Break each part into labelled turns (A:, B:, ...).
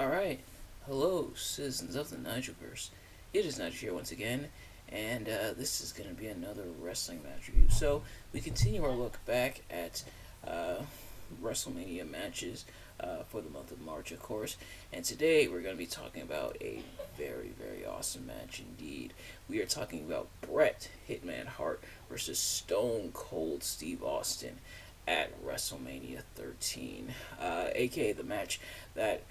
A: Alright, hello, citizens of the Nigelverse. It is Nigel here once again, and this is going to be another wrestling match review. So, we continue our look back at uh, Wrestlemania matches for the month of March, of course, and today we're going to be talking about a very, very awesome match indeed. We are talking about Bret Hitman Hart versus Stone Cold Steve Austin at WrestleMania 13, aka the match that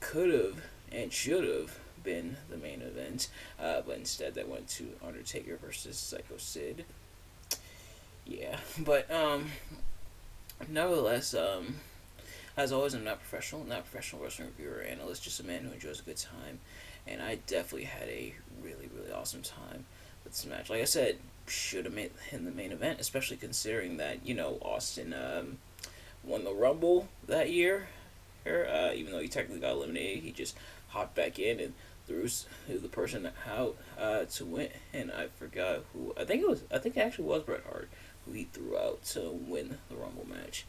A: could have and should have been the main event, but instead that went to Undertaker versus Psycho Sid. Yeah, but nevertheless, as always, I'm not a professional wrestling reviewer or analyst, just a man who enjoys a good time, and I definitely had a really, really awesome time with this match. Like I said, should have made him the main event, especially considering that Austin won the Rumble that year. Even though he technically got eliminated, he just hopped back in and threw the person out to win. And I forgot who. I think it actually was Bret Hart who he threw out to win the Rumble match,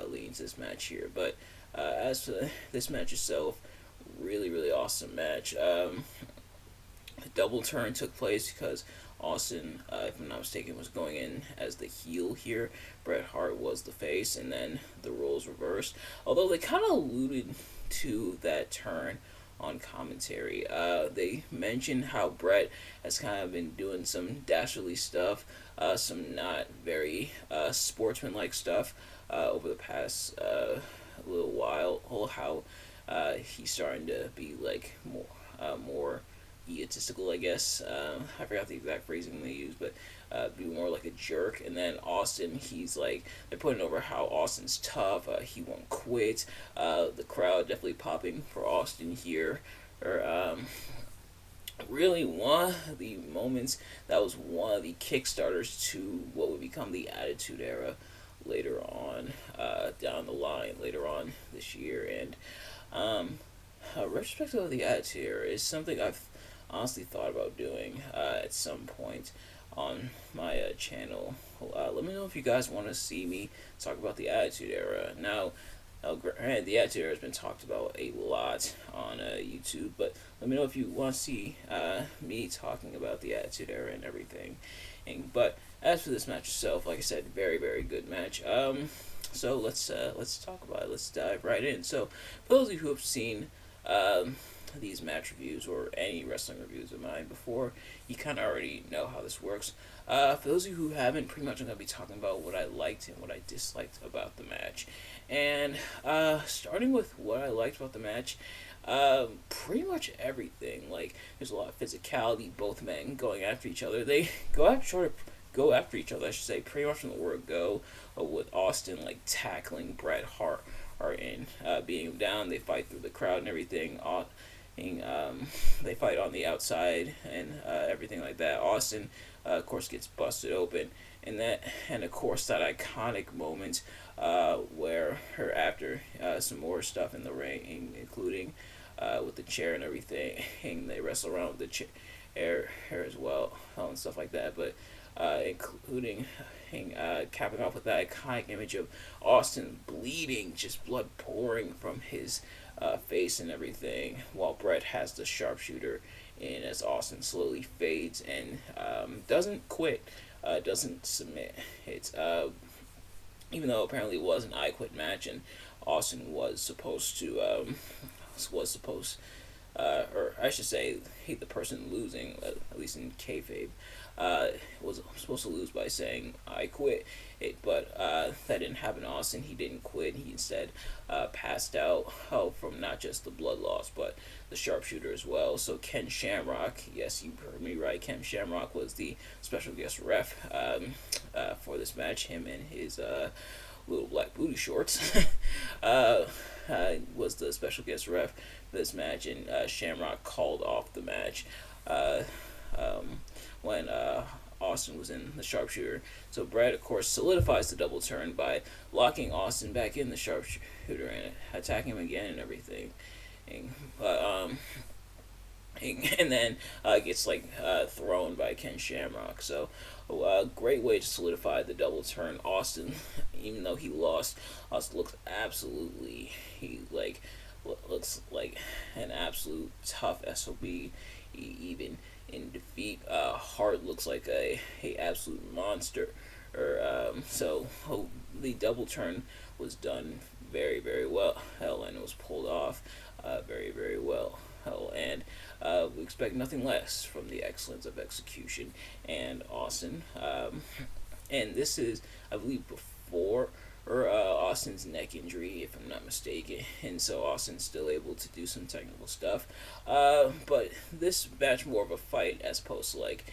A: leading to this match here. But as for this match itself, really really awesome match. A double turn took place because Austin, if I'm not mistaken, was going in as the heel here. Bret Hart was the face, and then the roles reversed. Although they kind of alluded to that turn on commentary. They mentioned how Bret has kind of been doing some dastardly stuff, some not very sportsmanlike stuff over the past little while. How he's starting to be like more egotistical, I guess. I forgot the exact phrasing they used, but be more like a jerk. And then Austin, he's like, they're putting over how Austin's tough. He won't quit. The crowd definitely popping for Austin here. Or really one of the moments that was one of the kickstarters to what would become the Attitude Era later on down the line later on this year. And retrospective of the Attitude Era is something I've honestly thought about doing at some point on my channel. Let me know if you guys want to see me talk about the Attitude Era. Now, granted, the Attitude Era has been talked about a lot on YouTube, but let me know if you want to see me talking about the Attitude Era and everything. But as for this match itself, like I said, very very good match. So let's talk about it. Let's dive right in. So for those of you who have seen these match reviews or any wrestling reviews of mine before, you kind of already know how this works. For those of you who haven't, pretty much I'm going to be talking about what I liked and what I disliked about the match. And starting with what I liked about the match, pretty much everything. Like, there's a lot of physicality, both men going after each other. They go after each other, I should say, pretty much from the word go, with Austin like tackling Bret Hart and beating him down. They fight through the crowd and everything. They fight on the outside and everything like that. Austin, of course, gets busted open, and of course that iconic moment where her after some more stuff in the ring, including with the chair and everything, and they wrestle around with the chair as well and stuff like that. But including capping off with that iconic image of Austin bleeding, just blood pouring from his face and everything, while Bret has the sharpshooter in as Austin slowly fades and doesn't quit, doesn't submit. It's even though apparently it was an I Quit match and Austin was supposed to or I should say, the person losing, at least in kayfabe, was supposed to lose by saying "I quit." But that didn't happen to Austin. He didn't quit. He instead passed out from not just the blood loss, but the sharpshooter as well. So Ken Shamrock, yes, you heard me right. Ken Shamrock was the special guest ref for this match. Him and his little black booty shorts was the special guest ref for this match, and Shamrock called off the match when Austin was in the sharpshooter. So Bret, of course, solidifies the double turn by locking Austin back in the sharpshooter and attacking him again and everything. And then gets thrown by Ken Shamrock. So a great way to solidify the double turn. Austin, even though he lost, Austin looks absolutely looks like an absolute tough SOB, even in defeat. Hart looks like a absolute monster. So the double turn was done very well. Hell, and it was pulled off very well. Hell, and we expect nothing less from the excellence of execution and Austin. And this is, I believe, before Austin's neck injury, if I'm not mistaken, and so Austin's still able to do some technical stuff. But this match more of a fight as opposed to like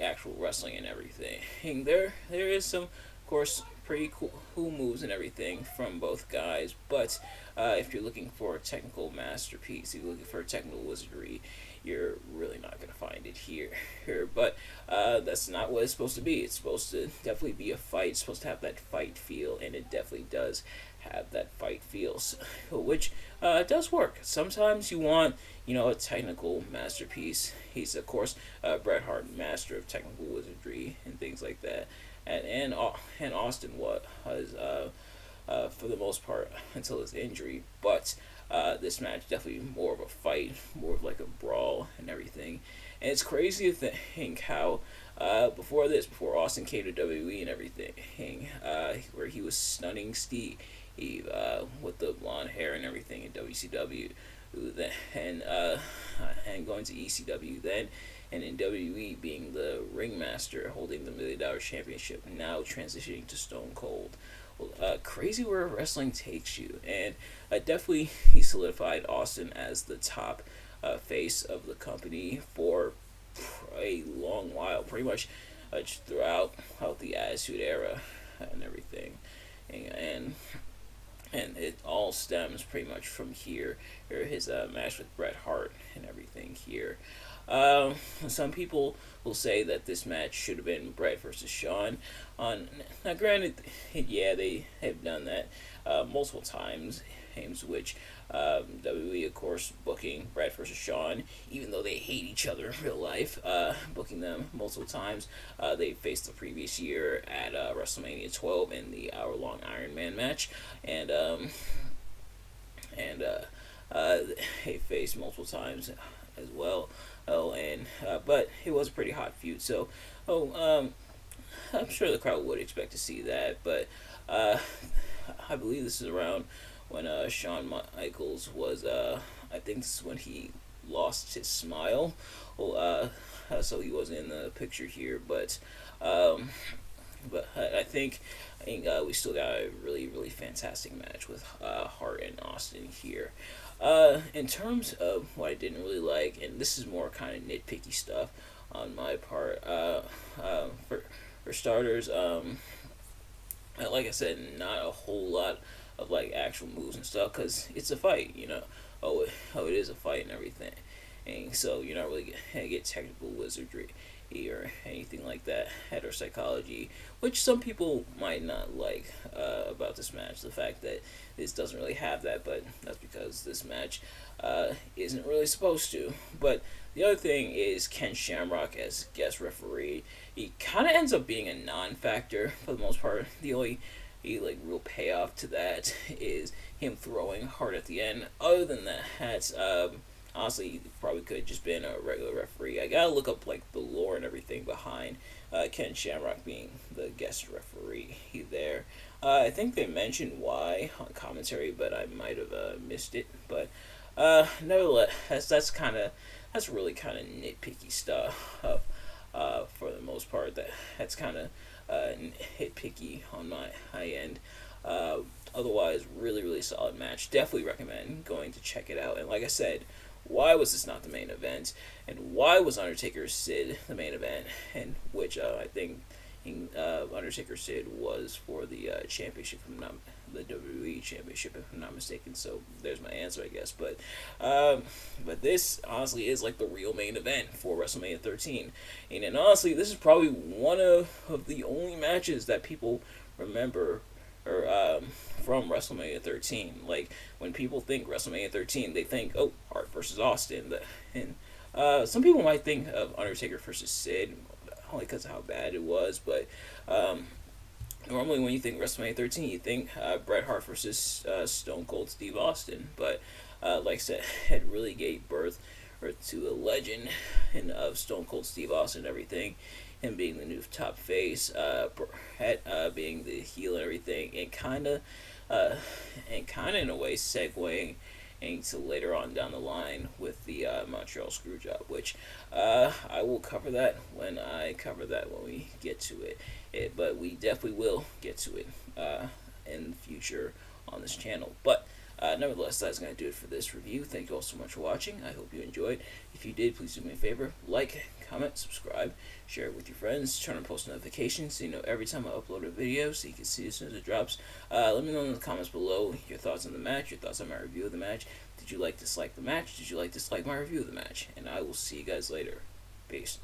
A: actual wrestling and everything. And there is some, of course, pretty cool moves and everything from both guys. But if you're looking for a technical masterpiece, if you're looking for a technical wizardry, you're really not going to find it here. But that's not what it's supposed to be. It's supposed to definitely be a fight. It's supposed to have that fight feel, and it definitely does have that fight feel, which does work. Sometimes you want, a technical masterpiece. He's, of course, Bret Hart, master of technical wizardry and things like that. And Austin was for the most part until his injury. But this match definitely more of a fight, more of like a brawl and everything. And it's crazy to think how before Austin came to WWE and everything, where he was stunning Steve with the blonde hair and everything in WCW, and going to ECW then, and in WWE being the ringmaster holding the $1 Million Championship, now transitioning to Stone Cold. Well, crazy where wrestling takes you, and definitely he solidified Austin as the top face of the company for a long while, pretty much throughout the Attitude Era and everything, and it all stems pretty much from here, or his match with Bret Hart and everything here. Some people will say that this match should have been Bret versus Shawn. Now, granted, yeah, they have done that multiple times, which WWE, of course, booking Bret versus Shawn, even though they hate each other in real life, booking them multiple times. They faced the previous year at WrestleMania 12 in the hour-long Iron Man match, and they faced multiple times as well. But it was a pretty hot feud, so I'm sure the crowd would expect to see that. But I believe this is around when Shawn Michaels was, I think this is when he lost his smile. So he wasn't in the picture here, but I think we still got a really fantastic match with Hart and Austin here. In terms of what I didn't really like, and this is more kind of nitpicky stuff on my part, for starters, like I said, not a whole lot of like actual moves and stuff, because it's a fight, it is a fight and everything, and so you're not really gonna get technical wizardry or anything like that, head or psychology, which some people might not like about this match, the fact that this doesn't really have that, but that's because this match isn't really supposed to. But the other thing is Ken Shamrock as guest referee. He kind of ends up being a non-factor for the most part. The only real payoff to that is him throwing Hart at the end. Other than that, honestly, he probably could have just been a regular referee. I gotta look up like the lore and everything behind Ken Shamrock being the guest referee there. I think they mentioned why on commentary, but I might have missed it. But nevertheless, that's really kind of nitpicky stuff. For the most part, that's kind of nitpicky on my high end. Otherwise, really solid match. Definitely recommend going to check it out. And like I said, why was this not the main event? And why was Undertaker Sid the main event? And which I think Undertaker Sid was for the championship, if I'm not the WWE championship, if I'm not mistaken. So there's my answer, I guess. But this honestly is like the real main event for WrestleMania 13, and honestly, this is probably one of the only matches that people remember or from WrestleMania 13. Like when people think WrestleMania 13, they think, oh, Hart versus Austin, and some people might think of Undertaker versus Sid only because of how bad it was, but normally when you think WrestleMania 13, you think Bret Hart versus Stone Cold Steve Austin, but like I said, it really gave birth to a legend of Stone Cold Steve Austin and everything. Him being the new top face, Bret being the heel and everything, and kind of in a way segueing into later on down the line with the Montreal Screwjob, which I will cover that when we get to it. But we definitely will get to it in the future on this channel. But nevertheless, that's going to do it for this review. Thank you all so much for watching. I hope you enjoyed. If you did, please do me a favor. Like, comment, subscribe, share it with your friends, turn on post notifications so you know every time I upload a video so you can see as soon as it drops. Let me know in the comments below your thoughts on the match, your thoughts on my review of the match. Did you like, dislike the match? Did you like, dislike my review of the match? And I will see you guys later. Peace.